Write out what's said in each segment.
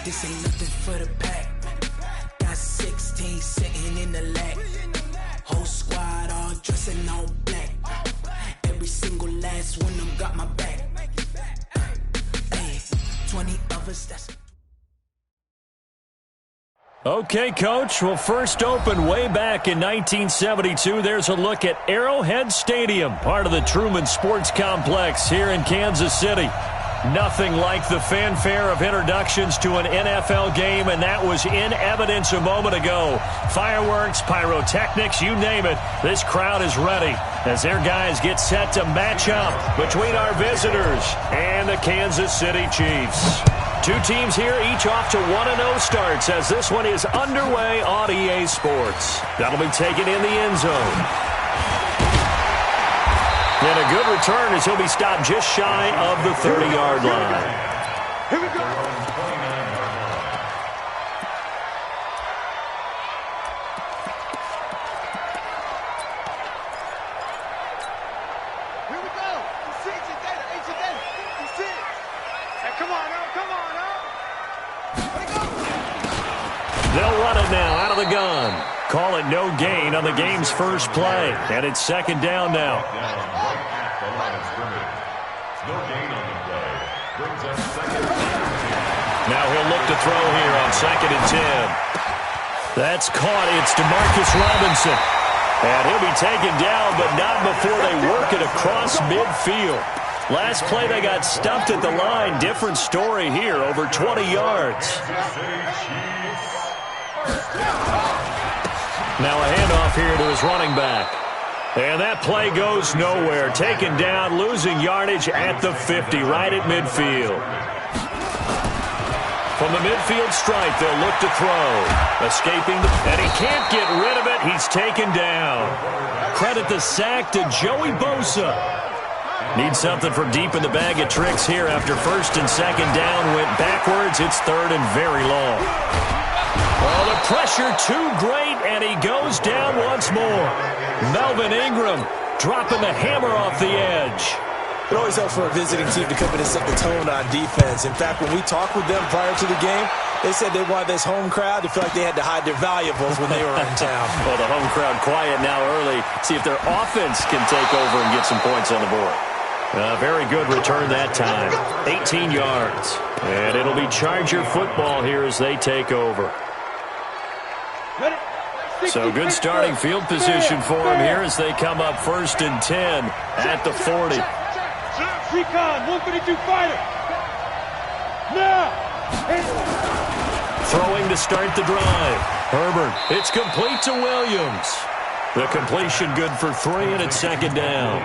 This ain't nothing for the pack. Got 16 sitting in the lag. Whole squad all dressing all black. Every single last one of them got my back. Hey, 20 of us, that's... Okay, Coach. Well, first opened way back in 1972. There's a look at Arrowhead Stadium, part of the Truman Sports Complex here in Kansas City. Nothing like the fanfare of introductions to an NFL game, and that was in evidence a moment ago. Fireworks, pyrotechnics, you name it. This crowd is ready as their guys get set to match up between our visitors and the Kansas City Chiefs. Two teams here, each off to 1-0 starts as this one is underway on EA Sports. That'll be taken in the end zone. And a good return as he'll be stopped just shy of the 30-yard line. Here we go. Here we go. You see it, you see it. Hey, come on now, come on now. They'll run it now out of the gun. Call it no gain on the game's first play. And it's second down now. Now he'll look to throw here on 2nd and 10. That's caught. It's DeMarcus Robinson. And he'll be taken down, but not before they work it across midfield. Last play they got stuffed at the line. Different story here, over 20 yards. Now a handoff here to his running back. And that play goes nowhere. Taken down, losing yardage at the 50, right at midfield. From the midfield stripe, they'll look to throw. Escaping, and he can't get rid of it. He's taken down. Credit the sack to Joey Bosa. Need something from deep in the bag of tricks here after 1st and 2nd down. Went backwards. It's 3rd and very long. Well, the pressure too great, and he goes down once more. Melvin Ingram dropping the hammer off the edge. It always helps for a visiting team to come in and set the tone on defense. In fact, when we talked with them prior to the game, they said they wanted this home crowd to feel like they had to hide their valuables when they were in town. Well, the home crowd quiet now early. See if their offense can take over and get some points on the board. Very good return that time. 18 yards. And it'll be Charger football here as they take over. So good starting field position for them here as they come up 1st and 10 at the 40. Recon, 152 fighter. Now. Throwing to start the drive. Herbert, it's complete to Williams. The completion good for 3, and it's 2nd down.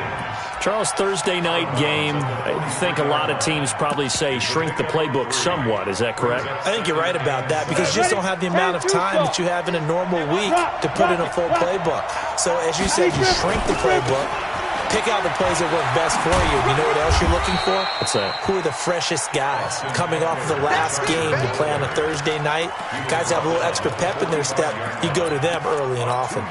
Charles, Thursday night game, I think a lot of teams probably say shrink the playbook somewhat. Is that correct? I think you're right about that because you just don't have the amount of time that you have in a normal week to put in a full playbook. So, as you said, you shrink the playbook, pick out the plays that work best for you. You know what else you're looking for? What's that? Who are the freshest guys coming off of the last game to play on a Thursday night? Guys have a little extra pep in their step. You go to them early and often.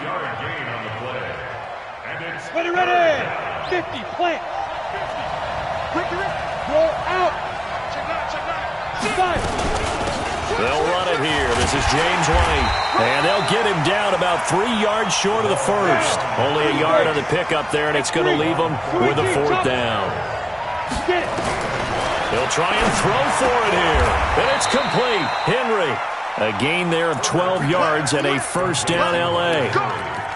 Ready. 50, plant. Roll out. They'll run it here. This is James White. And they'll get him down about 3 yards short of the first. Only a yard on the pickup there, and it's going to leave him with a 4th down. He'll try and throw for it here. And it's complete. Henry. A gain there of 12 yards and a 1st down L.A.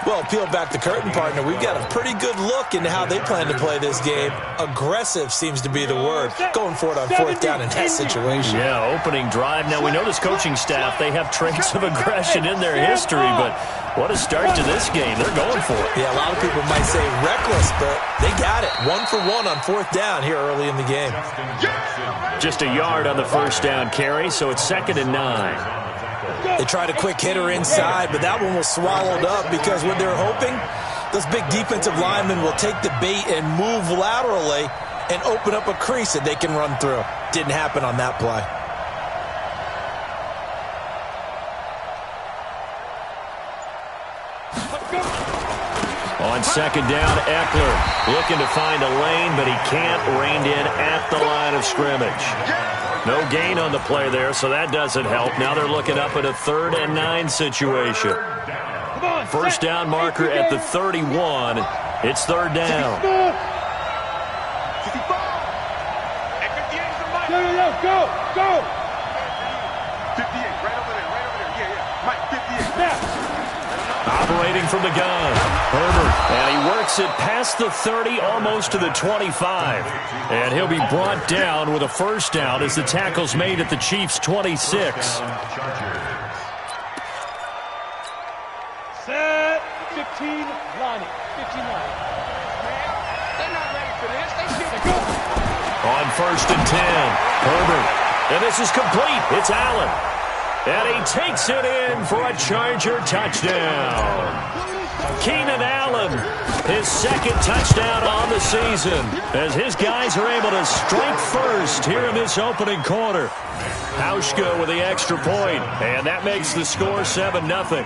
Well, peel back the curtain, partner. We've got a pretty good look into how they plan to play this game. Aggressive seems to be the word. Going for it on 4th down in that situation. Yeah, opening drive. Now, we know this coaching staff, they have traits of aggression in their history, but what a start to this game. They're going for it. Yeah, a lot of people might say reckless, but they got it. 1 for 1 on 4th down here early in the game. Just a yard on the 1st down carry, so it's 2nd and 9. They tried a quick hitter inside, but that one was swallowed up because what they're hoping, those big defensive linemen will take the bait and move laterally and open up a crease that they can run through. Didn't happen on that play. On 2nd down, Eckler looking to find a lane, but he can't. Reined in at the line of scrimmage. No gain on the play there, so that doesn't help. Now they're looking up at a 3rd and 9 situation. First down marker at the 31. It's 3rd down. Go! 58, right over there. Yeah. Mike, 58. Operating from the gun, Herbert, and he works it past the 30, almost to the 25. And he'll be brought down with a first down as the tackle's made at the Chiefs' 26. Set, 15, line it, 15 line. They're not ready for this. They should go. On 1st and 10, Herbert. And this is complete. It's Allen. And he takes it in for a Charger touchdown. Keenan Allen, his 2nd touchdown on the season, as his guys are able to strike first here in this opening quarter. Hauschka with the extra point, and that makes the score 7-0.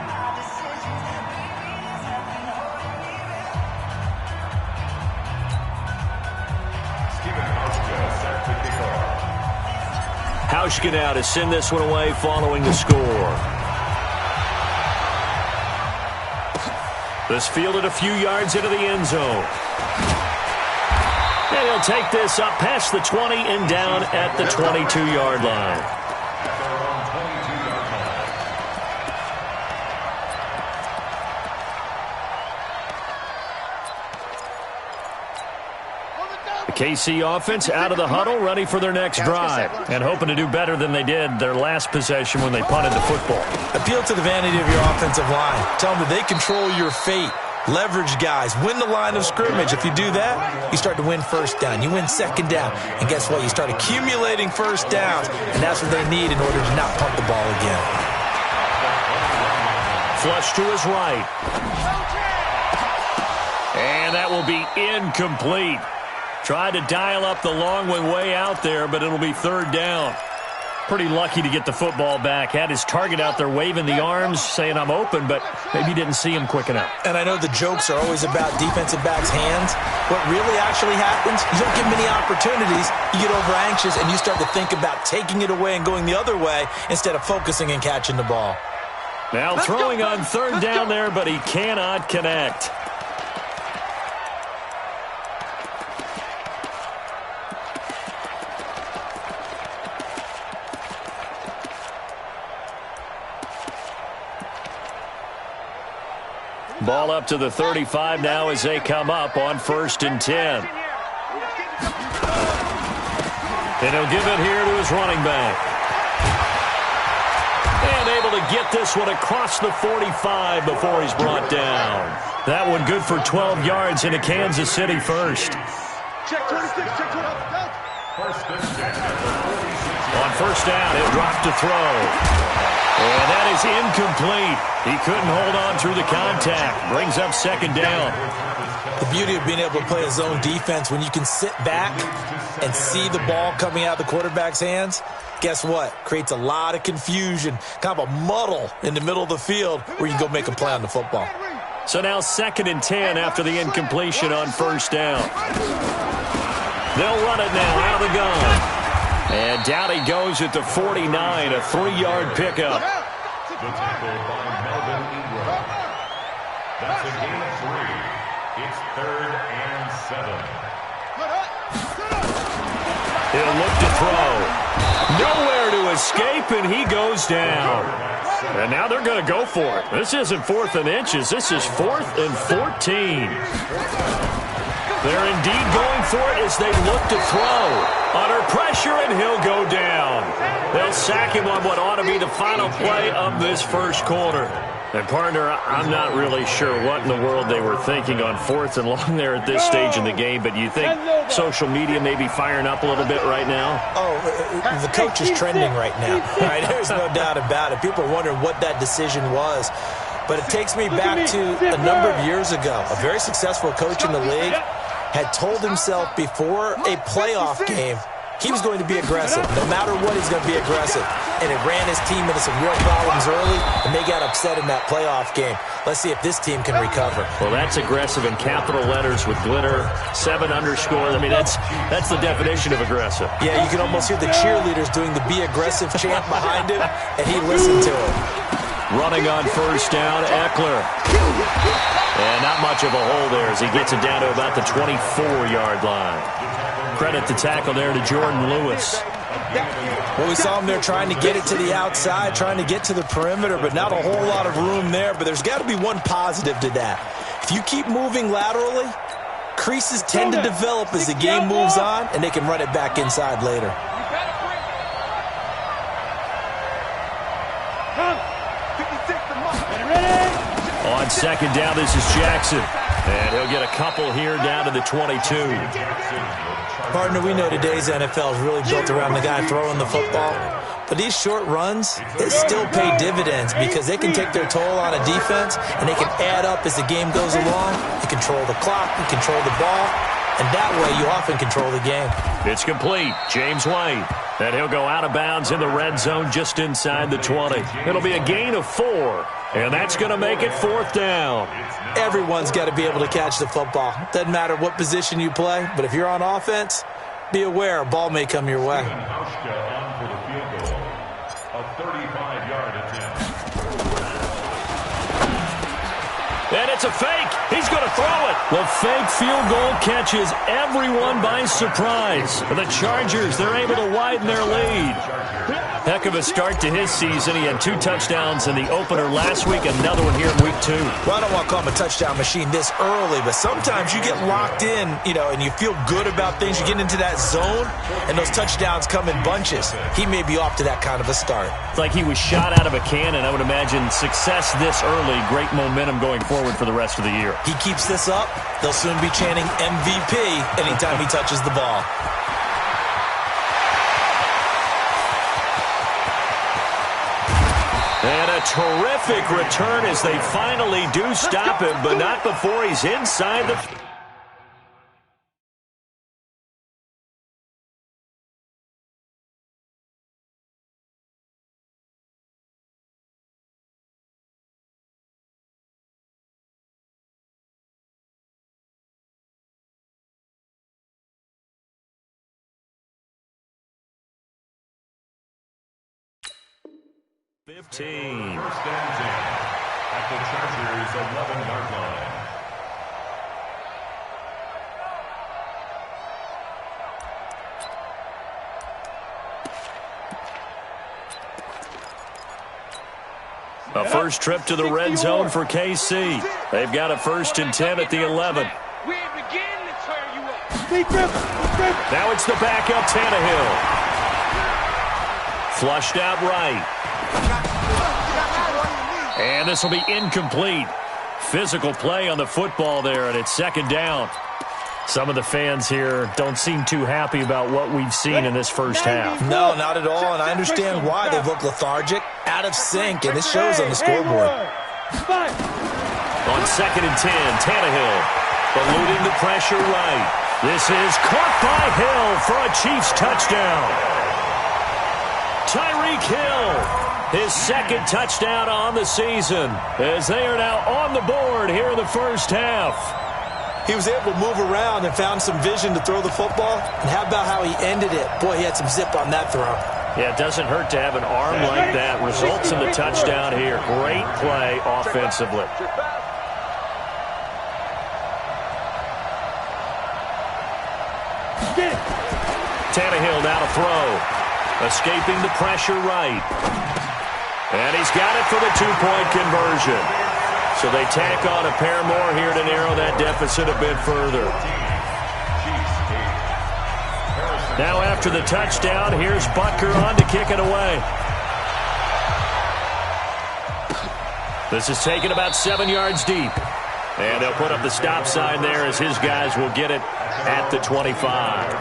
Hauschka now to send this one away following the score. This fielded a few yards into the end zone. And he'll take this up past the 20 and down at the 22-yard line. KC offense out of the huddle, ready for their next drive, and hoping to do better than they did their last possession when they punted the football. Appeal to the vanity of your offensive line. Tell them that they control your fate. Leverage guys. Win the line of scrimmage. If you do that, you start to win first down. You win second down. And guess what? You start accumulating first downs, and that's what they need in order to not punt the ball again. Flush to his right. And that will be incomplete. Tried to dial up the long one way out there, but it'll be 3rd down. Pretty lucky to get the football back. Had his target out there waving the arms, saying I'm open, but maybe didn't see him quick enough. And I know the jokes are always about defensive backs' hands. What really actually happens, you don't get many opportunities. You get over anxious, and you start to think about taking it away and going the other way instead of focusing and catching the ball. Now throwing on 3rd down there, but he cannot connect. Ball up to the 35 now as they come up on 1st and 10. And he'll give it here to his running back. And able to get this one across the 45 before he's brought down. That one good for 12 yards into Kansas City first. Check 26, check 26. On 1st down, he'll drop to throw. And that is incomplete. He couldn't hold on through the contact. Brings up 2nd down. The beauty of being able to play a zone defense, when you can sit back and see the ball coming out of the quarterback's hands, guess what? Creates a lot of confusion, kind of a muddle in the middle of the field where you can go make a play on the football. So now 2nd and 10 after the incompletion on 1st down. They'll run it now out of the gun. And down he goes at the 49, a 3-yard pickup. The tackle by Melvin Ingram. That's a gain of 3. It's 3rd and 7. He'll look to throw. Nowhere to escape, and he goes down. And now they're going to go for it. This isn't 4th and inches. This is 4th and 14. They're indeed going for it as they look to throw. Under pressure, and he'll go down. They'll sack him on what ought to be the final play of this first quarter. And, partner, I'm not really sure what in the world they were thinking on 4th and long there at this stage in the game, but you think social media may be firing up a little bit right now? Oh, the coach is trending right now. Right? There's no doubt about it. People are wondering what that decision was. But it takes me back to a number of years ago. A very successful coach in the league had told himself before a playoff game He was going to be aggressive. No matter what, he's going to be aggressive. And it ran his team into some real problems early, and they got upset in that playoff game. Let's see if this team can recover. Well, that's aggressive in capital letters with glitter, 7 underscores. I mean, that's the definition of aggressive. Yeah, you can almost hear the cheerleaders doing the be aggressive chant behind him, and he listened to it. Running on first down, Eckler. And not much of a hole there as he gets it down to about the 24-yard line. Credit the tackle there to Jordan Lewis. Well, we saw him there trying to get it to the outside, trying to get to the perimeter, but not a whole lot of room there. But there's got to be one positive to that. If you keep moving laterally, creases tend to develop as the game moves on, and they can run it back inside later. On second down, this is Jackson. And he'll get a couple here down to the 22. Partner, we know today's NFL is really built around the guy throwing the football. But these short runs, they still pay dividends because they can take their toll on a defense, and they can add up as the game goes along. You control the clock, you control the ball, and that way you often control the game. It's complete. James White. And he'll go out of bounds in the red zone just inside the 20. It'll be a gain of 4, and that's going to make it 4th down. Everyone's got to be able to catch the football. Doesn't matter what position you play, but if you're on offense, be aware a ball may come your way. On for the field goal, a 35-yard attempt. And it's a fake. He's going to throw it. The fake field goal catches everyone by surprise. The Chargers, they're able to widen their lead. Heck of a start to his season. He had 2 touchdowns in the opener last week, another one here in week 2. Well, I don't want to call him a touchdown machine this early, but sometimes you get locked in, and you feel good about things. You get into that zone, and those touchdowns come in bunches. He may be off to that kind of a start. It's like he was shot out of a cannon. I would imagine success this early, great momentum going forward for the rest of the year. He keeps this up, they'll soon be chanting MVP anytime he touches the ball. And a terrific return as they finally do stop him, but not before he's inside the... First and 10 at the Chargers' 11-yard line. A first trip to the red zone for KC. They've got a 1st and 10 at the 11. We ain't beginning to turn you up. Now it's the backup Tannehill. Flushed out right. And this will be incomplete. Physical play on the football there, and it's 2nd down. Some of the fans here don't seem too happy about what we've seen in this first half. No, not at all, and I understand why they look lethargic, out of sync, and it shows on the scoreboard. On 2nd and 10, Tannehill eluding the pressure right. This is caught by Hill for a Chiefs touchdown. Tyreek Hill, his 2nd touchdown on the season, as they are now on the board here in the first half. He was able to move around and found some vision to throw the football. And how about how he ended it? Boy, he had some zip on that throw. Yeah, it doesn't hurt to have an arm like that. Results in the touchdown here. Great play offensively. Tannehill now to throw. Escaping the pressure right. And he's got it for the 2-point conversion. So they tack on a pair more here to narrow that deficit a bit further. Now after the touchdown, here's Butker on to kick it away. This is taken about 7 yards deep. And they'll put up the stop sign there as his guys will get it at the 25.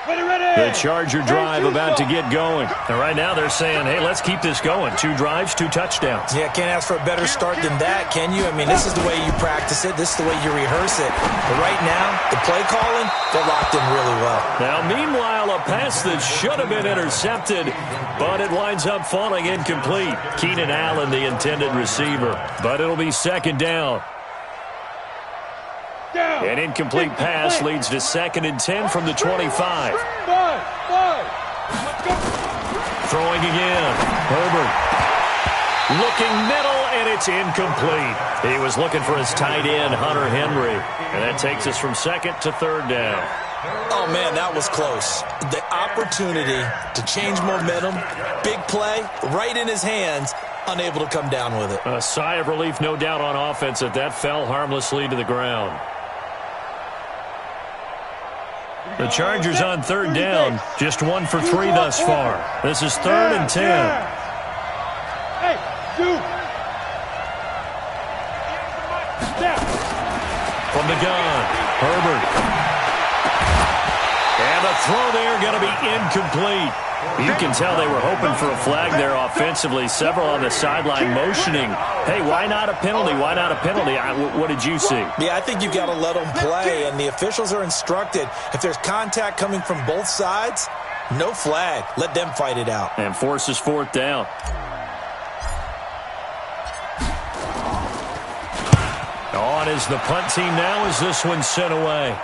The The Charger drive about to get going. And right now they're saying, hey, let's keep this going. 2 drives, 2 touchdowns. Yeah, can't ask for a better start than that, can you? I mean, this is the way you practice it. This is the way you rehearse it. But right now, the play calling, they're locked in really well. Now, meanwhile, a pass that should have been intercepted, but it winds up falling incomplete. Keenan Allen, the intended receiver. But it'll be second down. An incomplete pass leads to 2nd and 10 from the 25. Throwing again. Herbert. Looking middle, and it's incomplete. He was looking for his tight end, Hunter Henry. And that takes us from 2nd to 3rd down. Oh, man, that was close. The opportunity to change momentum, big play, right in his hands, unable to come down with it. A sigh of relief, no doubt, on offense that fell harmlessly to the ground. The Chargers on 3rd down, just 1 for 3 thus far. This is 3rd and 10. Hey, you. From the gun, Herbert. And the throw there going to be incomplete. You can tell they were hoping for a flag there offensively. Several on the sideline motioning, hey, why not a penalty? Why not a penalty? What did you see? Yeah, I think you got to let them play, and the officials are instructed, if there's contact coming from both sides, no flag. Let them fight it out. And forces 4th down. On is the punt team now as this one's sent away.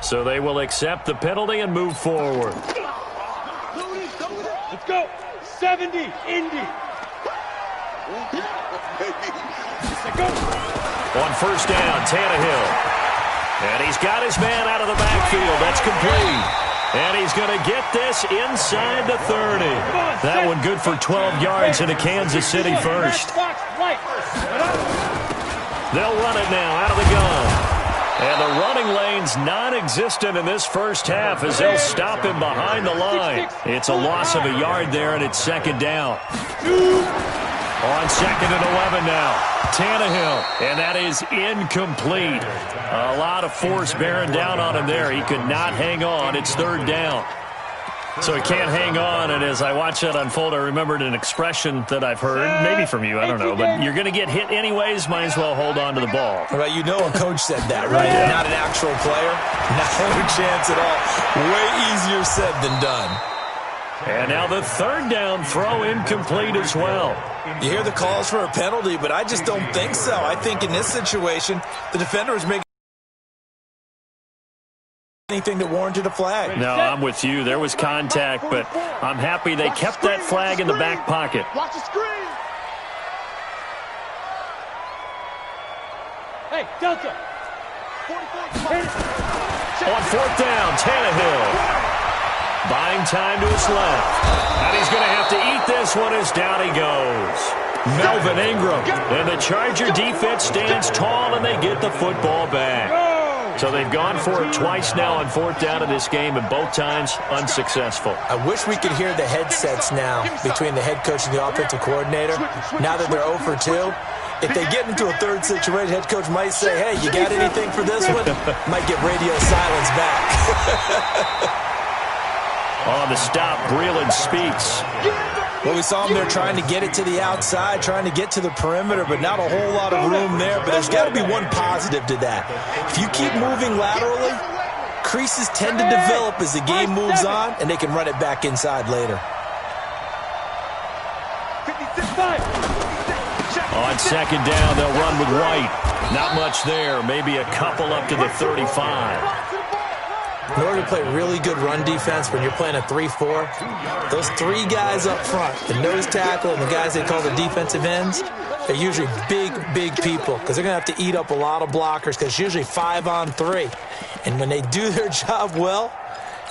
So they will accept the penalty and move forward. Let's go. 70, Indy. On 1st down, Tannehill. And he's got his man out of the backfield. That's complete. And he's going to get this inside the 30. That one good for 12 yards into Kansas City first. They'll run it now out of the gun. And the running lane's non-existent in this first half as they'll stop him behind the line. It's a loss of a yard there, and it's 2nd down. On 2nd and 11 now, Tannehill, and that is incomplete. A lot of force bearing down on him there. He could not hang on. It's 3rd down. So he can't hang on, and as I watch that unfold, I remembered an expression that I've heard, maybe from you, I don't know, but you're going to get hit anyways, might as well hold on to the ball. Right, you know a coach said that, right? Yeah. Not an actual player. Not a chance at all. Way easier said than done. And now the 3rd down throw incomplete as well. You hear the calls for a penalty, but I just don't think so. I think in this situation, the defender is making anything that warranted a flag. No, I'm with you. There was contact, but I'm happy they kept that flag in the back pocket. Watch the screen. Hey, Delta. On 4th down, Tannehill. Buying time to his left. And he's going to have to eat this one as down he goes. Melvin Ingram. And the Charger defense stands tall, and they get the football back. So they've gone for it twice now on 4th down in this game, and both times unsuccessful. I wish we could hear the headsets now between the head coach and the offensive coordinator. Now that they're 0 for 2, if they get into a 3rd situation, head coach might say, hey, you got anything for this one? Might get radio silence back. On the stop, Breeland speaks. Well, we saw them there trying to get it to the outside, trying to get to the perimeter, but not a whole lot of room there. But there's got to be one positive to that. If you keep moving laterally, creases tend to develop as the game moves on, and they can run it back inside later. On 2nd down, they'll run with White. Not much there, maybe a couple up to the 35. In order to play really good run defense when you're playing a 3-4, those 3 guys up front, the nose tackle and the guys they call the defensive ends, they're usually big, big people because they're going to have to eat up a lot of blockers because it's usually 5 on 3. And when they do their job well,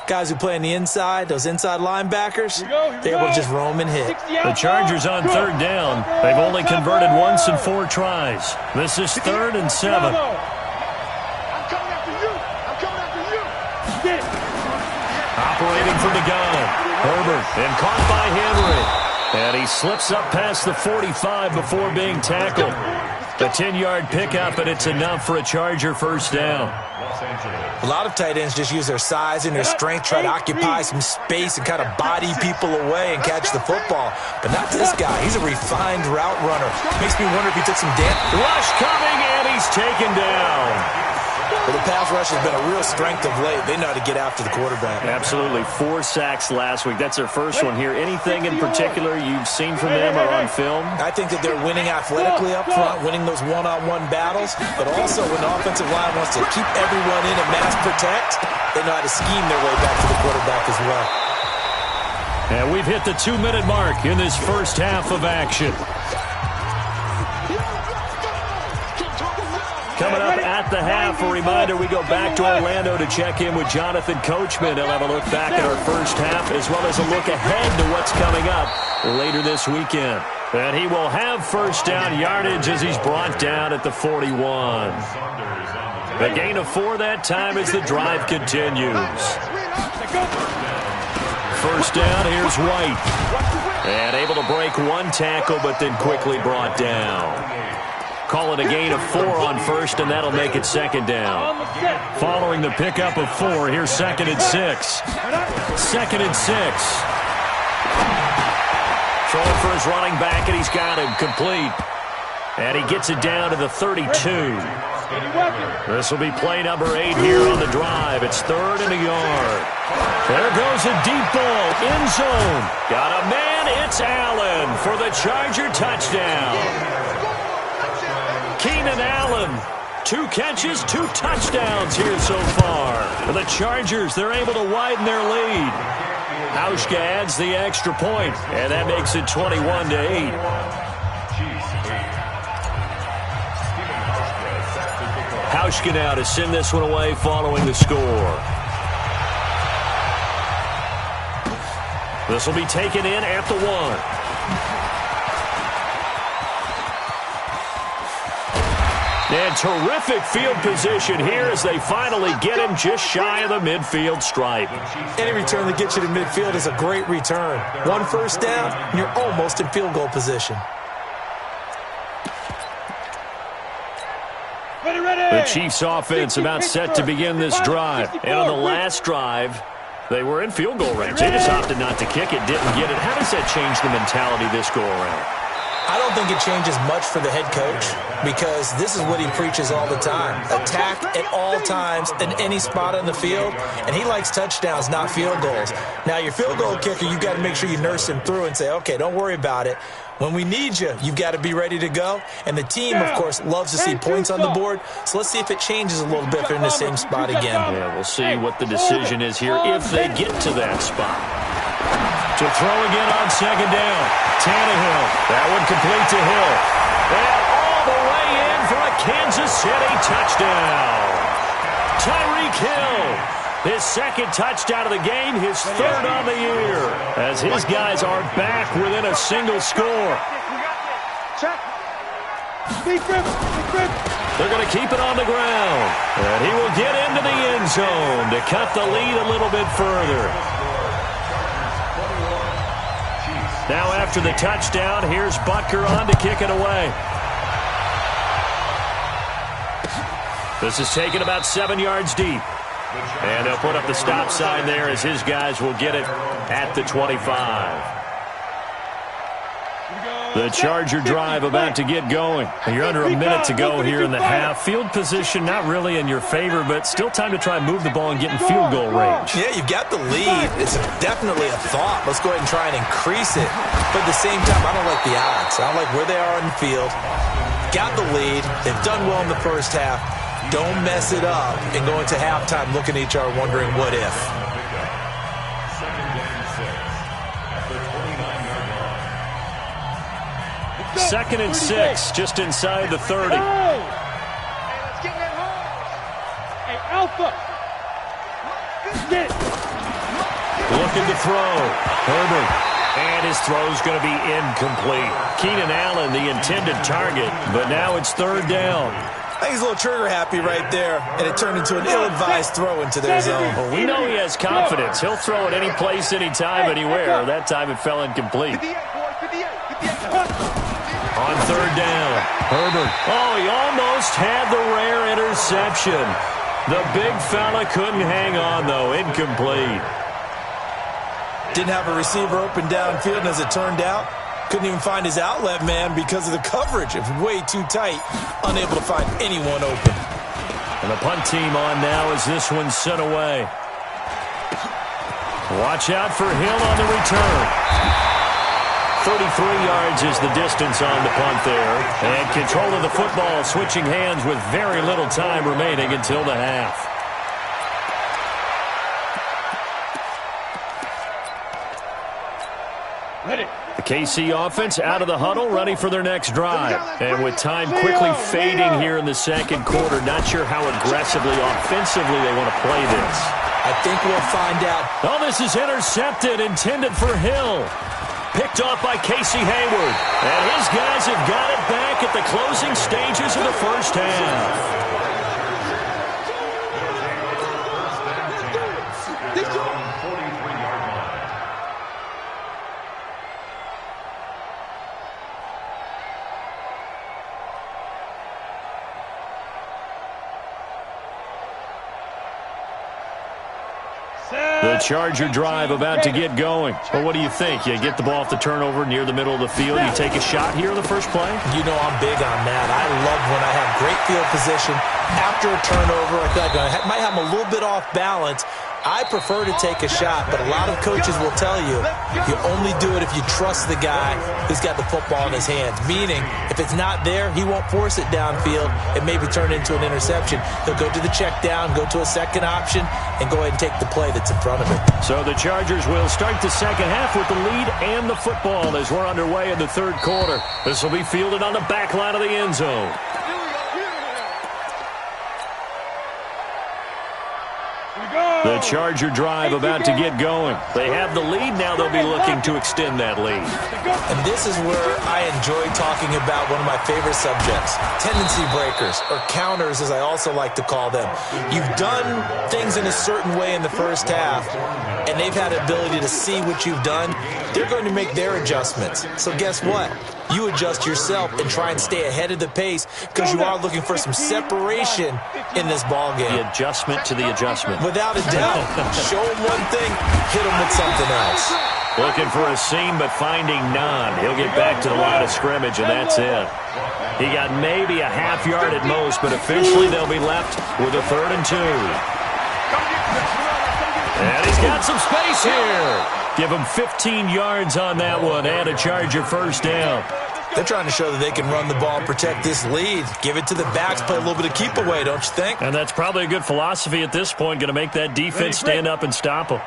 guys who play on the inside, those inside linebackers, they're able to just roam and hit. The Chargers on 3rd down. They've only converted once in 4 tries. This is 3rd and 7. Operating from the gun. Herbert, and caught by Henry. And he slips up past the 45 before being tackled. A 10-yard pickup, and it's enough for a Charger first down. A lot of tight ends just use their size and their strength, try to occupy some space and kind of body people away and catch the football. But not this guy. He's a refined route runner. Makes me wonder if he took some damage. Rush coming, and he's taken down. Well, the pass rush has been a real strength of late. They know how to get after the quarterback. Absolutely. 4 sacks last week. That's their first one here. Anything in particular you've seen from them or on film? I think that they're winning athletically up front, winning those one-on-one battles, but also when the offensive line wants to keep everyone in and mass protect, they know how to scheme their way back to the quarterback as well. And we've hit the 2-minute mark in this first half of action. Coming up at the half, a reminder, we go back to Orlando to check in with Jonathan Coachman. He'll have a look back at our first half as well as a look ahead to what's coming up later this weekend. And he will have first down yardage as he's brought down at the 41. A gain of 4 that time as the drive continues. First down, here's White. And able to break 1 tackle, but then quickly brought down. Call it a gain of 4 on first, and that'll make it second down. Following the pickup of 4, here's 2nd and 6. 2nd and 6. Throwing for his running back, and he's got him complete. And he gets it down to the 32. This will be play number 8 here on the drive. It's 3rd and a yard. There goes a deep ball, end zone. Got a man, it's Allen for the Charger touchdown. Keenan Allen, 2 catches, 2 touchdowns here so far. For the Chargers, they're able to widen their lead. Hauschka adds the extra point, and that makes it 21-8. Hauschka now to send this one away following the score. This will be taken in at the 1. And terrific field position here as they finally get him just shy of the midfield stripe. Any return that gets you to midfield is a great return. 1 first down, and you're almost in field goal position. The Chiefs offense about set to begin this drive. And on the last drive, they were in field goal range. They just opted not to kick it, didn't get it. How does that change the mentality this go around? I don't think it changes much for the head coach because this is what he preaches all the time. Attack at all times in any spot on the field, and he likes touchdowns, not field goals. Now, your field goal kicker, you've got to make sure you nurse him through and say, okay, don't worry about it. When we need you, you've got to be ready to go. And the team, of course, loves to see points on the board. So let's see if it changes a little bit if they're in the same spot again. Yeah, we'll see what the decision is here if they get to that spot. To throw again on second down. Tannehill. That one complete to Hill. And all the way in for a Kansas City touchdown. Tyreek Hill. His 2nd touchdown of the game, his 3rd on the year. As his guys are back within a single score. They're going to keep it on the ground. And he will get into the end zone to cut the lead a little bit further. Now after the touchdown, here's Butker on to kick it away. This is taken about 7 yards deep. And they'll put up the stop sign there as his guys will get it at the 25. The Charger drive about to get going. You're under a minute to go here in the half. Field position not really in your favor, but still time to try and move the ball and get in field goal range. Yeah, you've got the lead. It's definitely a thought. Let's go ahead and try and increase it. But at the same time, I don't like the odds. I don't like where they are on the field. Got the lead. They've done well in the first half. Don't mess it up and go into halftime looking at each other wondering what if. 2nd and 6, just inside the 30. Hey, let's get that home. Hey, Alpha. Get it. Looking to throw. Herbert. And his throw's going to be incomplete. Keenan Allen, the intended target, but now it's 3rd down. I think he's a little trigger happy right there, and it turned into an ill-advised throw into their zone. Well, we know he has confidence. He'll throw it any place, any time, anywhere. That time it fell incomplete. On third down, Herbert. Oh, he almost had the rare interception. The big fella couldn't hang on, though. Incomplete. Didn't have a receiver open downfield, and as it turned out, couldn't even find his outlet man because of the coverage. It was way too tight, unable to find anyone open. And the punt team on now as this one's sent away. Watch out for Hill on the return. 33 yards is the distance on the punt there. And control of the football, switching hands with very little time remaining until the half. The KC offense out of the huddle, ready for their next drive. And with time quickly fading here in the second quarter, not sure how aggressively, offensively they want to play this. I think we'll find out. Oh, this is intercepted, intended for Hill. Picked off by Casey Hayward. And his guys have got it back at the closing stages of the first half. The Charger drive about to get going. Well, what do you think? You get the ball off the turnover near the middle of the field. You take a shot here in the first play? You know I'm big on that. I love when I have great field position. After a turnover, I feel like I might have them a little bit off balance. I prefer to take a shot, but a lot of coaches will tell you only do it if you trust the guy who's got the football in his hands. Meaning, if it's not there, he won't force it downfield and maybe turn it into an interception. He'll go to the check down, go to a second option, and go ahead and take the play that's in front of him. So the Chargers will start the second half with the lead and the football as we're underway in the third quarter. This will be fielded on the back line of the end zone. The Charger drive about to get going. They have the lead. Now they'll be looking to extend that lead. And this is where I enjoy talking about one of my favorite subjects, tendency breakers, or counters as I also like to call them. You've done things in a certain way in the first half, and they've had the ability to see what you've done. They're going to make their adjustments. So guess what? You adjust yourself and try and stay ahead of the pace because you are looking for some separation in this ball game. The adjustment to the adjustment. Without a doubt. Show him one thing, hit him with something else. Looking for a seam, but finding none. He'll get back to the line of scrimmage, and that's it. He got maybe a half yard at most, but eventually they'll be left with a 3rd and 2. And he's got some space here. Give him 15 yards on that one and a Charger first down. They're trying to show that they can run the ball and protect this lead. Give it to the backs, play a little bit of keep away, don't you think? And that's probably a good philosophy at this point, going to make that defense stand up and stop them.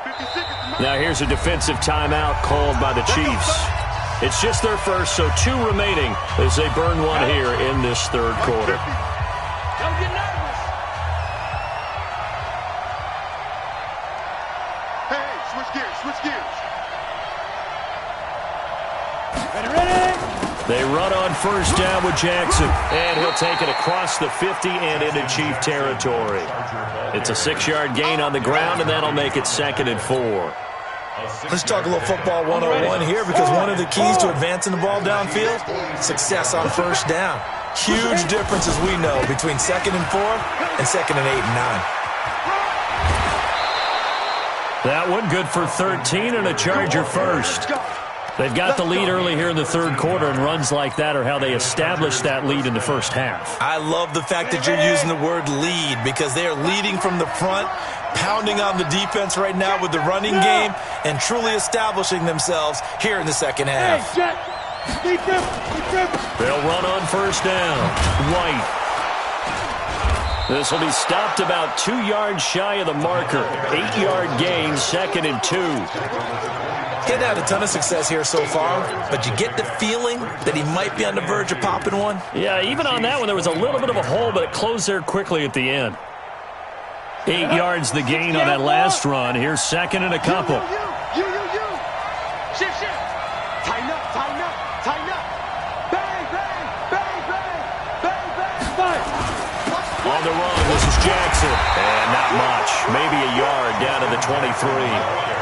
Now here's a defensive timeout called by the Chiefs. It's just their first, so 2 remaining as they burn one here in this third quarter. Don't get nervous. Hey, switch gears, switch gears. Ready? They run on first down with Jackson, and he'll take it across the 50 and into Chief territory. It's a 6-yard gain on the ground, and that'll make it 2nd and 4. Let's talk a little football 101 here because one of the keys to advancing the ball downfield, success on first down. Huge difference, as we know, between 2nd and 4 and 2nd and 8 and 9. That one good for 13 and a Charger first. They've got the lead early here in the third quarter, and runs like that are how they established that lead in the first half. I love the fact that you're using the word lead because they are leading from the front, pounding on the defense right now with the running game, and truly establishing themselves here in the second half. They'll run on first down. White. This will be stopped about 2 yards shy of the marker. 8-yard gain, 2nd and 2. He hadn't had a ton of success here so far, but you get the feeling that he might be on the verge of popping one. Yeah, even on that one, there was a little bit of a hole, but it closed there quickly at the end. 8 yards the gain on that last run. Here's 2nd and a couple. You. Shift. Tighten up. Bang. On the run, this is Jackson. And not much. Maybe a yard down to the 23.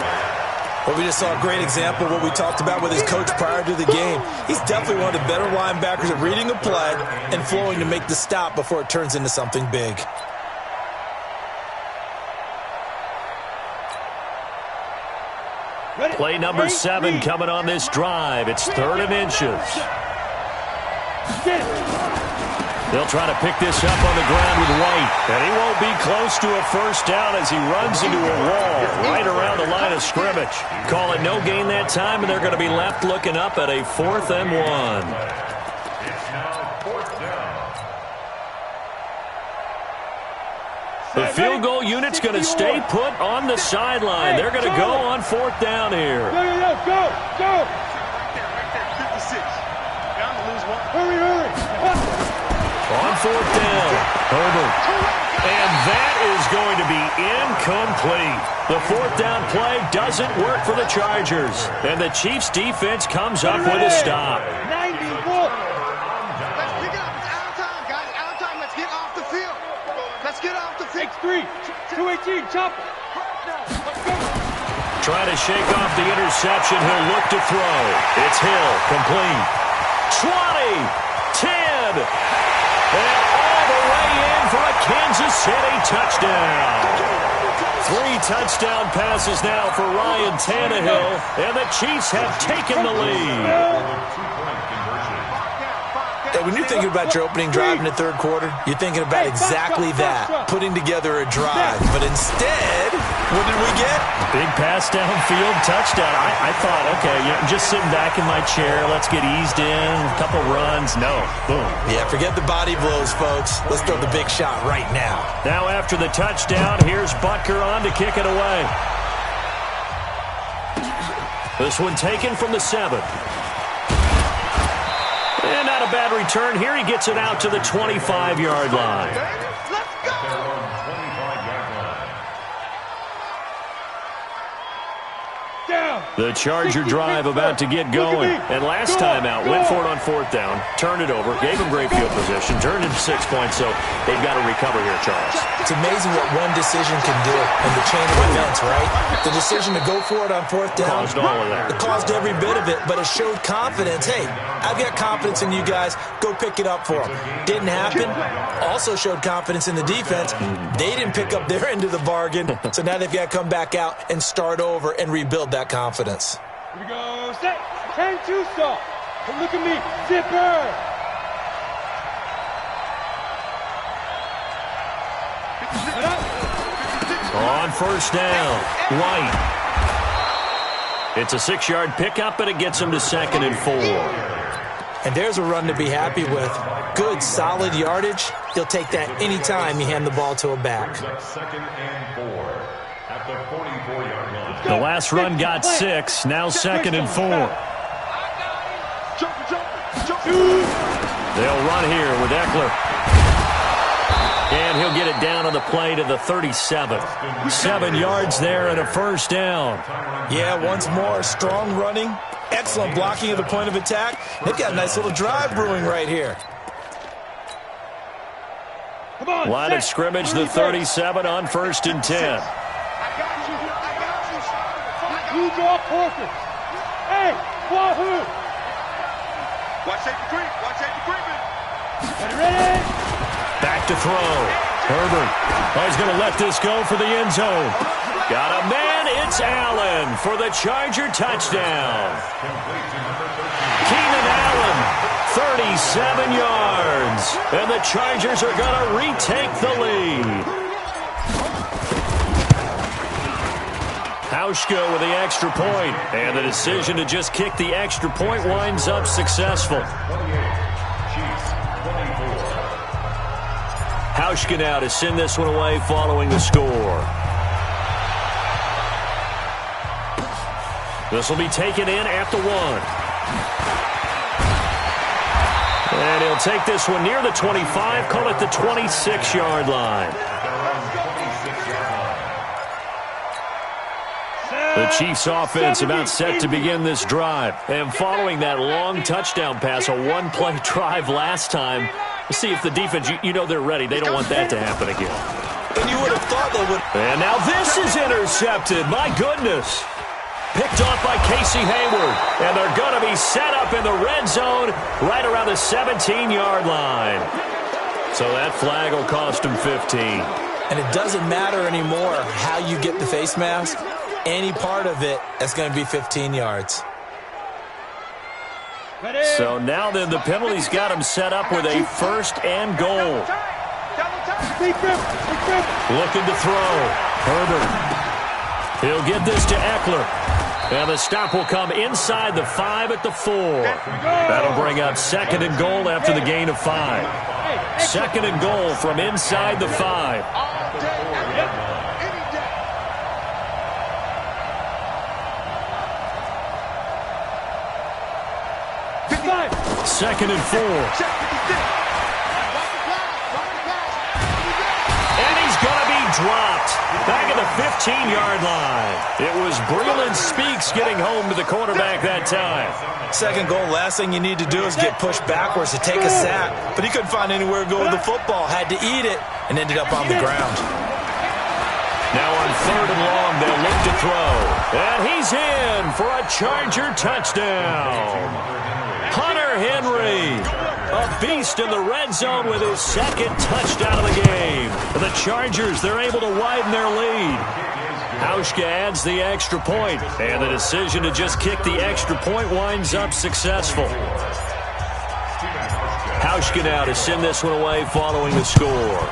Well, we just saw a great example of what we talked about with his coach prior to the game. He's definitely one of the better linebackers at reading a play and flowing to make the stop before it turns into something big. Play number 7 coming on this drive. It's 3rd and inches. They'll try to pick this up on the ground with White. And he won't be close to a first down as he runs into a wall right around the line of scrimmage. Call it no gain that time, and they're going to be left looking up at a 4th and 1. It's now 4th down. The field goal unit's going to stay put on the sideline. They're going to go on 4th down here. Go! Right there. 56. Down to lose one. Hurry. On 4th down, Herbert. And that is going to be incomplete. The 4th down play doesn't work for the Chargers. And the Chiefs' defense comes up with a stop. 90. Let's pick it up. It's out of time, guys. Out of time. Let's get off the field. Let's get off the field. X3. 218. Chopper. Trying to shake off the interception. He'll look to throw. It's Hill. Complete. 20. 10. And all the way in for a Kansas City touchdown. 3 touchdown passes now for Ryan Tannehill, and the Chiefs have taken the lead. When you're thinking about your opening drive in the third quarter, you're thinking about exactly that, putting together a drive. But instead, what did we get? Big pass downfield, touchdown. I thought, okay, just sitting back in my chair, let's get eased in, a couple runs. No, boom. Yeah, forget the body blows, folks. Let's throw the big shot right now. Now after the touchdown, here's Butker on to kick it away. This one taken from the 7. And not a bad return here. He gets it out to the 25-yard line. Let's go. They're on 25-yard line. Down. The Charger drive about to get going. And last time out, went for it on 4th down, turned it over, gave him great field position, turned into 6 points, so they've got to recover here, Charles. It's amazing what one decision can do in the chain of events, right? The decision to go for it on 4th down. Caused all of that. It caused every bit of it, but it showed confidence. Hey, I've got confidence in you guys. Go pick it up for them. Didn't happen. Also showed confidence in the defense. They didn't pick up their end of the bargain, so now they've got to come back out and start over and rebuild that confidence. Here we go. Set. 10-2 stop. Look at me. Zipper. On 1st down, White. It's a 6-yard pickup, and it gets him to 2nd and 4. And there's a run to be happy with. Good, solid yardage. He'll take that anytime you hand the ball to a back. 2nd and 4 at the 44-yard line. The last run got 6, now 2nd and 4. They'll run here with Eckler. And he'll get it down on the play to the 37. 7 yards there and a 1st down. Yeah, once more, strong running, excellent blocking of the point of attack. They've got a nice little drive brewing right here. Line of scrimmage, the 37 on 1st and 10. You draw portraits. Hey, Wahoo! Watch safety creep. Watch safety creeping. Ready? Back to throw. Herbert. Oh, he's going to let this go for the end zone. Got a man. It's Allen for the Charger touchdown. Keenan Allen, 37 yards. And the Chargers are going to retake the lead. Hauschka with the extra point. And the decision to just kick the extra point winds up successful. Hauschka now to send this one away following the score. This will be taken in at the 1. And he'll take this one near the 25, call it the 26-yard line. The Chiefs offense about set to begin this drive. And following that long touchdown pass, a one-play drive last time, we'll see if the defense, you know they're ready. They don't want that to happen again. And you would have thought they would. And now this is intercepted. My goodness. picked off by Casey Hayward. And they're going to be set up in the red zone right around the 17-yard line. So that flag will cost him 15. And it doesn't matter anymore how you get the face mask. Any part of it is going to be 15 yards. So now then, the penalty's got him set up with a first and goal. Looking to throw. Herbert. He'll get this to Eckler. And the stop will come inside the 5 at the 4. That'll bring up second and goal after the gain of 5. Second and goal from inside the 5. Second and 4. And he's going to be dropped. Back at the 15-yard line. It was Breland Speaks getting home to the quarterback that time. Second goal, last thing you need to do is get pushed backwards to take a sack. But he couldn't find anywhere to go with the football. Had to eat it and ended up on the ground. Now on third and long, they'll look to throw. And he's in for a Charger touchdown. Hunter Henry, a beast in the red zone with his second touchdown of the game. The Chargers, they're able to widen their lead. Hauschka adds the extra point, and the decision to just kick the extra point winds up successful. Hauschka now to send this one away following the score.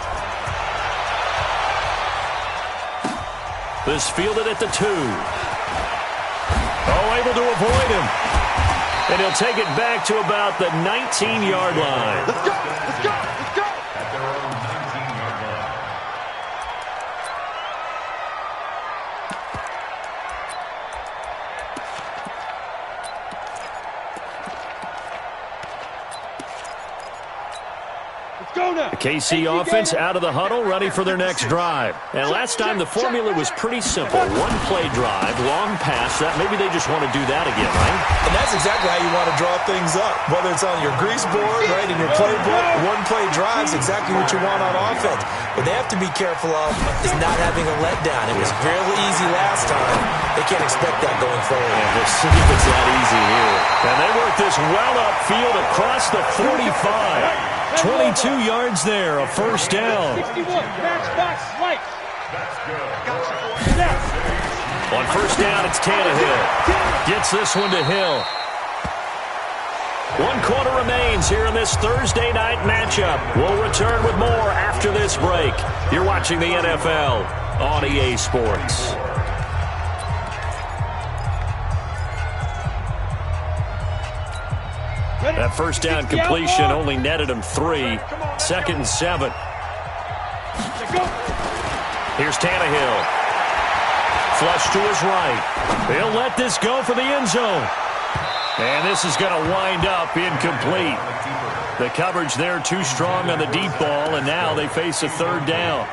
This fielded at the 2. Oh, able to avoid him. And he'll take it back to about the 19-yard line. Let's go! Let's go! Let's go! At their own 19-yard line. Let's go now! The KC offense out of the huddle, ready for their next drive. And last time the formula was pretty simple. One-play drive, long pass. That maybe they just want to do that again, right? And that's exactly how you want to draw things up. Whether it's on your grease board, right, in your playbook, one-play drive is exactly what you want on offense. What they have to be careful of is not having a letdown. It was real easy last time. They can't expect that going forward. Yeah, we'll see if it's that easy here. And they work this well upfield across the 45. 22 yards there, a first down. 61, matchbox, slice. That's good. On first down, it's Tannehill. Gets this one to Hill. 1 quarter remains here in this Thursday night matchup. We'll return with more after this break. You're watching the NFL on EA Sports. That first down completion only netted him 3. Second and 7. Here's Tannehill. Flush to his right. He'll let this go for the end zone. And this is going to wind up incomplete. The coverage there too strong on the deep ball, and now they face a third down.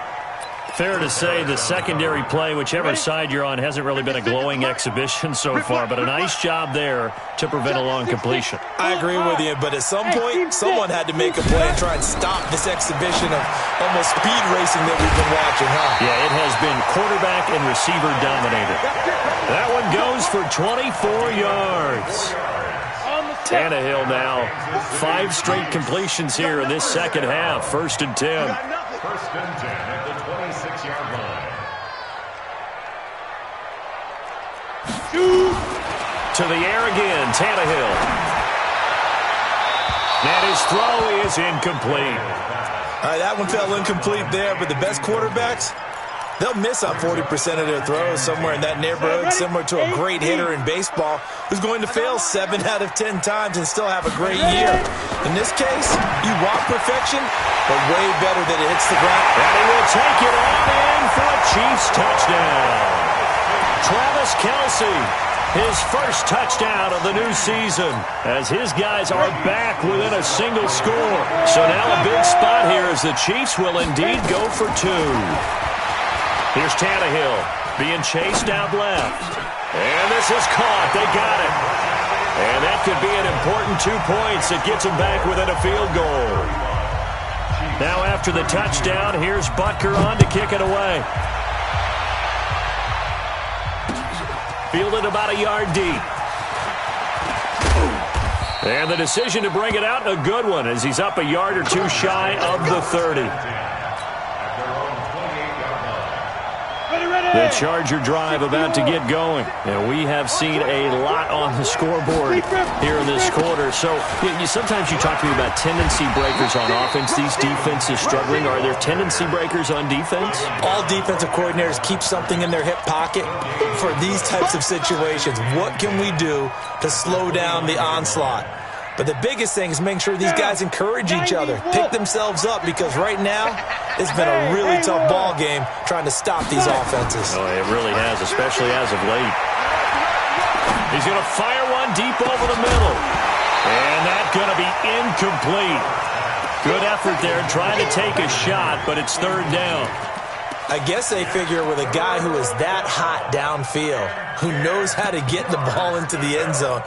Fair to say the secondary play, whichever side you're on, hasn't really been a glowing exhibition so far, but a nice job there to prevent a long completion. I agree with you, but at some point, someone had to make a play and try and stop this exhibition of almost speed racing that we've been watching, huh? Yeah, it has been quarterback and receiver dominated. That one goes for 24 yards. Tannehill now, 5 straight completions here in this second half. First and 10. First and 10 at the 26-yard line. To the air again, Tannehill. And his throw is incomplete. All right, that one fell incomplete there, but the best quarterbacks, they'll miss on 40% of their throws somewhere in that neighborhood, similar to a great hitter in baseball who's going to fail 7 out of 10 times and still have a great year. In this case, you want perfection, but way better that it hits the ground. And he will take it on in for a Chiefs touchdown. Travis Kelce, his first touchdown of the new season, as his guys are back within a single score. So now a big spot here as the Chiefs will indeed go for 2. Here's Tannehill being chased out left. And this is caught. They got it. And that could be an important 2 points that gets them back within a field goal. Now after the touchdown, here's Butker on to kick it away. Fielded about a yard deep. And the decision to bring it out, a good one, as he's up a yard or two shy of the 30. The Charger drive about to get going. And we have seen a lot on the scoreboard here in this quarter. So sometimes you talk to me about tendency breakers on offense. These defenses struggling. Are there tendency breakers on defense? All defensive coordinators keep something in their hip pocket for these types of situations. What can we do to slow down the onslaught? But the biggest thing is making sure these guys encourage each other, pick themselves up, because right now it's been a really tough ball game trying to stop these offenses. Oh, it really has, especially as of late. He's going to fire one deep over the middle. And that's going to be incomplete. Good effort there trying to take a shot, but it's third down. I guess they figure with a guy who is that hot downfield, who knows how to get the ball into the end zone,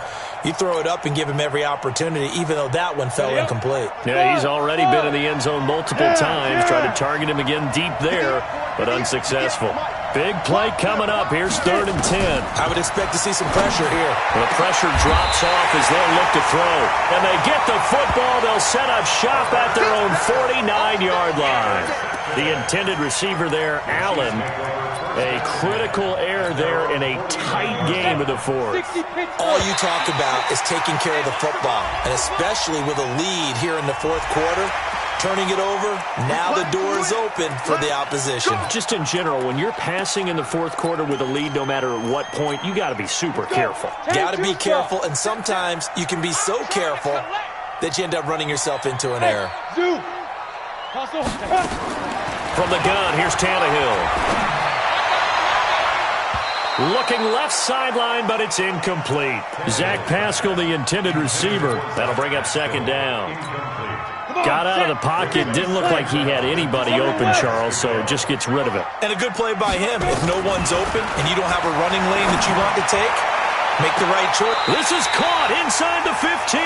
you throw it up and give him every opportunity, even though that one fell incomplete. Yeah, he's already been in the end zone multiple times. Tried to target him again deep there, but unsuccessful. Big play coming up. Here's 3rd and 10. I would expect to see some pressure here. The pressure drops off as they'll look to throw. And they get the football. They'll set up shop at their own 49-yard line. The intended receiver there, Allen. A critical error there in a tight game of the fourth. All you talk about is taking care of the football, and especially with a lead here in the fourth quarter, turning it over, now the door is open for the opposition. Just in general, when you're passing in the fourth quarter with a lead, no matter at what point, you got to be super careful. Got to be careful, and sometimes you can be so careful that you end up running yourself into an error. From the gun, here's Tannehill. Looking left sideline, but it's incomplete. Zach Pascal, the intended receiver. That'll bring up 2nd down. Got out of the pocket. Didn't look like he had anybody open, Charles, so just gets rid of it. And a good play by him. If no one's open and you don't have a running lane that you want to take, make the right choice. This is caught inside the 15.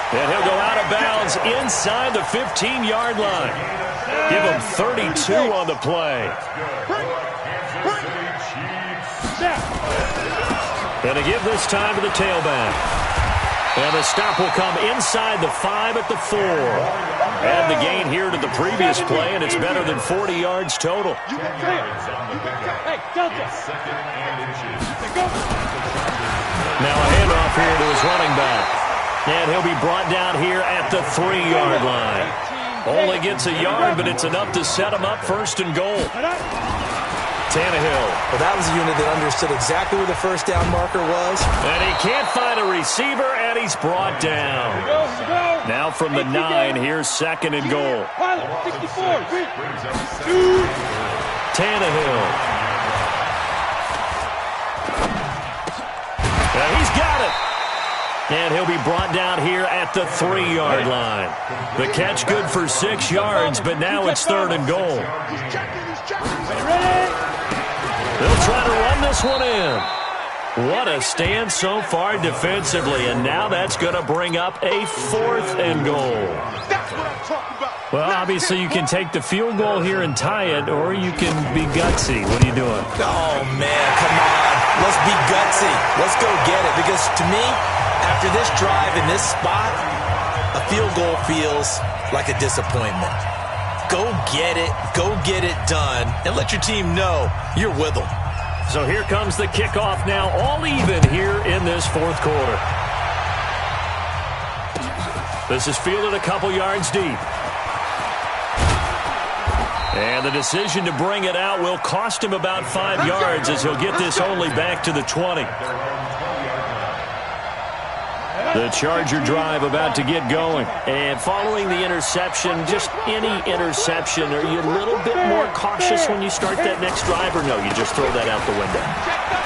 And he'll go out of bounds inside the 15-yard line. Give him 32 on the play. And to give this time to the tailback. And the stop will come inside the 5 at the 4. Add the gain here to the previous play, and it's better than 40 yards total. Now a handoff here to his running back. And he'll be brought down here at the 3-yard line. Only gets a yard, but it's enough to set him up 1st and goal. Tannehill. Well, that was a unit that understood exactly where the first down marker was. And he can't find a receiver, and he's brought down. Now from the 9, here's 2nd and goal. Tannehill. And he's got it. And he'll be brought down here at the 3-yard line. The catch good for 6 yards, but now it's 3rd and goal. They'll try to run this one in. What a stand so far defensively, and now that's going to bring up a 4th and goal. Well, obviously you can take the field goal here and tie it, or you can be gutsy. What are you doing? Oh, man, come on. Let's be gutsy. Let's go get it, because to me, after this drive in this spot, a field goal feels like a disappointment. Go get it done, and let your team know you're with them. So here comes the kickoff now, all even here in this fourth quarter. This is fielded a couple yards deep. And the decision to bring it out will cost him about 5 yards, as he'll get this only back to the 20. The Charger drive about to get going. And following the interception, just any interception, are you a little bit more cautious when you start that next drive, or no, you just throw that out the window?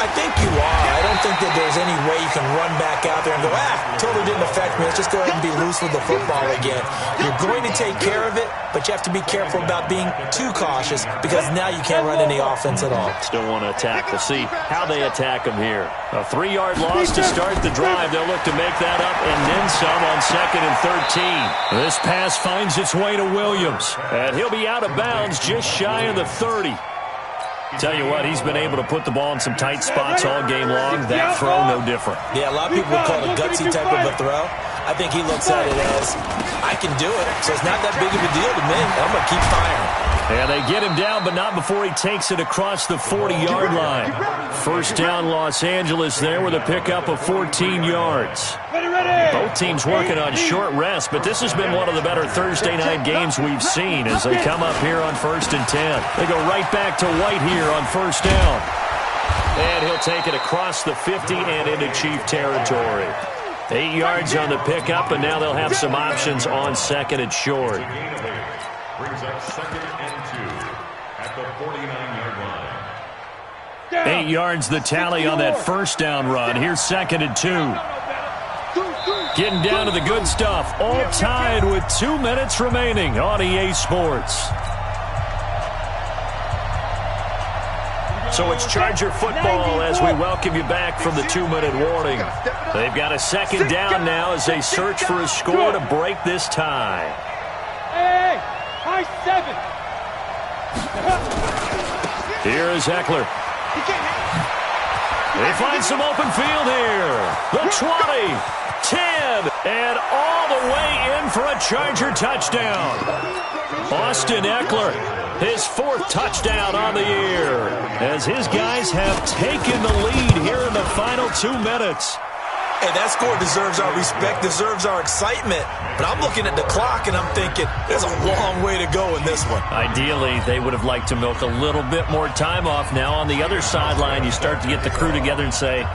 I think you are. I don't think that there's any way you can run back out there and go, totally didn't affect me. Let's just go ahead and be loose with the football again. You're going to take care of it, but you have to be careful about being too cautious, because now you can't run any offense at all. Still want to attack. We'll see how they attack him here. A 3-yard loss to start the drive. They'll look to make that up and then some on 2nd and 13. This pass finds its way to Williams, and he'll be out of bounds just shy of the 30. Tell you what, he's been able to put the ball in some tight spots all game long. That throw, no different. Yeah, a lot of people would call it a gutsy type of a throw. I think he looks at it as, I can do it, so it's not that big of a deal to me. I'm going to keep firing. And they get him down, but not before he takes it across the 40-yard line. First down, Los Angeles there with a pickup of 14 yards. Both teams working on short rest, but this has been one of the better Thursday night games we've seen as they come up here on 1st and 10. They go right back to White here on first down. And he'll take it across the 50 and into Chief territory. 8 yards on the pickup, and now they'll have some options on second and short. Brings up 2nd and 2 at the 49-yard line. 8 yards the tally on that first down run. Here's 2nd and 2. Getting down to the good stuff. All tied with 2 minutes remaining on EA Sports. So it's Charger football as we welcome you back from the 2-minute warning. They've got a second down now as they search for a score to break this tie. Hey, high 7. Here is Eckler. They find some open field here. The 20, 10, and all the way in for a Charger touchdown. Austin Eckler, his 4th touchdown on the year, as his guys have taken the lead here in the final 2 minutes. Hey, that score deserves our respect, deserves our excitement. But I'm looking at the clock and I'm thinking, there's a long way to go in this one. Ideally, they would have liked to milk a little bit more time off. Now on the other sideline, you start to get the crew together and say,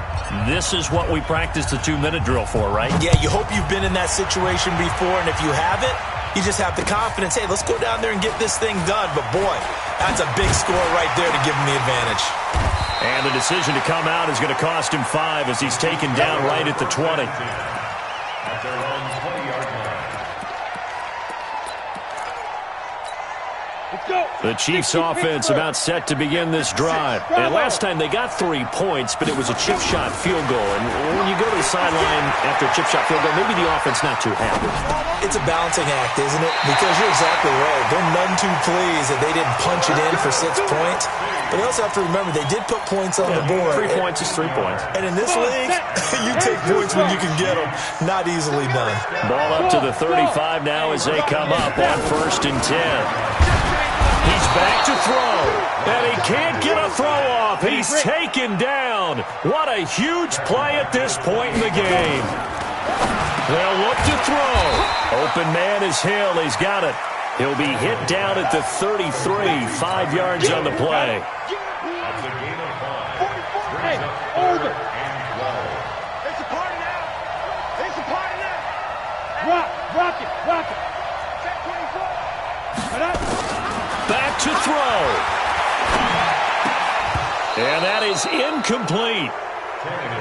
this is what we practiced the 2-minute drill for, right? Yeah, you hope you've been in that situation before, and if you haven't, you just have the confidence, hey, let's go down there and get this thing done. But, boy, that's a big score right there to give him the advantage. And the decision to come out is going to cost him 5 as he's taken down right at the 20. At their own 20-yard line. The Chiefs offense about set to begin this drive. And last time they got 3 points, but it was a chip shot field goal. And when you go to the sideline after a chip shot field goal, maybe the offense not too happy. It's a balancing act, isn't it? Because you're exactly right. They're none too pleased that they didn't punch it in for 6 points. But you also have to remember they did put points on the board. 3 points is 3 points. And in this league, you take points when you can get them. Not easily done. Ball up to the 35 now as they come up on 1st and 10. He's back to throw, and he can't get a throw off. He's taken down. What a huge play at this point in the game. They'll look to throw. Open man is Hill. He's got it. He'll be hit down at the 33, 5 yards on the play. That's a gain of 5. Hey, Brings up over. 3rd and 12. It's a party now. It's a party now. Rock it. Check 24. Back to throw. And that is incomplete.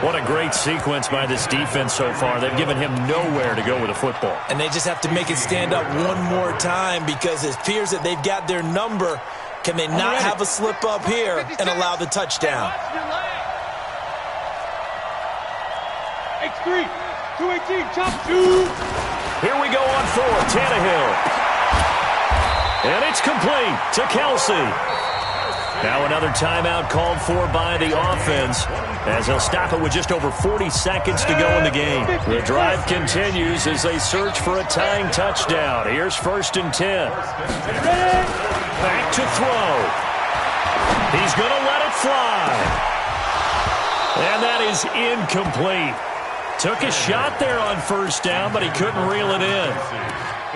What a great sequence by this defense so far. They've given him nowhere to go with the football. And they just have to make it stand up one more time because it appears that they've got their number. Can they not have a slip up here and allow the touchdown? X3, 218, chop 2. Here we go on 4, Tannehill. And it's complete to Kelsey. Now another timeout called for by the offense as they'll stop it with just over 40 seconds to go in the game. The drive continues as they search for a tying touchdown. Here's 1st and 10. Back to throw. He's going to let it fly. And that is incomplete. Took a shot there on 1st down, but he couldn't reel it in.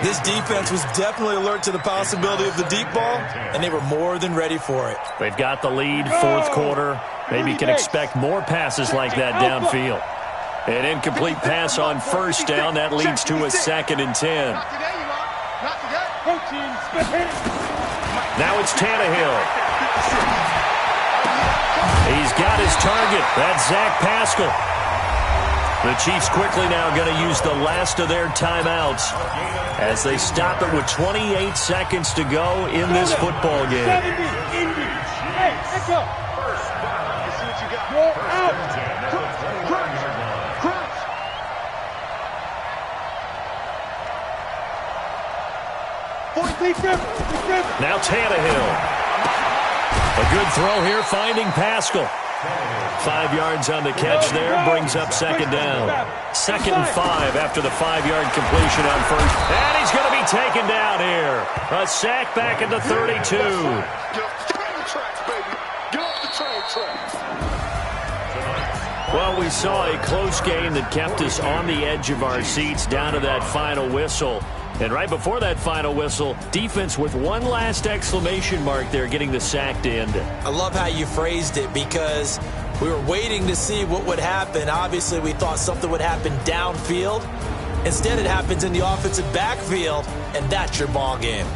This defense was definitely alert to the possibility of the deep ball, and they were more than ready for it. They've got the lead, 4th quarter. Maybe you can expect more passes like that downfield. An incomplete pass on 1st down. That leads to a 2nd and 10. Now it's Tannehill. He's got his target. That's Zach Pascal. The Chiefs quickly now going to use the last of their timeouts as they stop it with 28 seconds to go in this football game. Hey, let's go. You're out. Crunch. Now Tannehill. A good throw here, finding Pascal. 5 yards on the catch there, brings up second down. 2nd and 5 after the 5-yard completion on first. And he's going to be taken down here. A sack back at the 32. Get off the train tracks, baby. Get off the train tracks. Well, we saw a close game that kept us on the edge of our seats down to that final whistle. And right before that final whistle, defense with one last exclamation mark there, getting the sack to end it. I love how you phrased it, because we were waiting to see what would happen. Obviously, we thought something would happen downfield. Instead, it happens in the offensive backfield, and that's your ball game.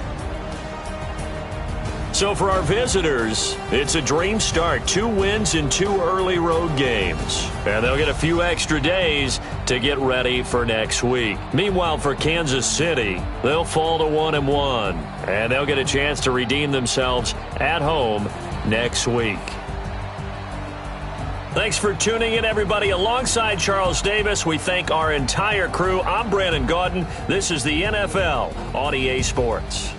So for our visitors, it's a dream start. 2 wins in 2 early road games. And they'll get a few extra days to get ready for next week. Meanwhile, for Kansas City, they'll fall to 1-1. And they'll get a chance to redeem themselves at home next week. Thanks for tuning in, everybody. Alongside Charles Davis, we thank our entire crew. I'm Brandon Gaudin. This is the NFL on EA Sports.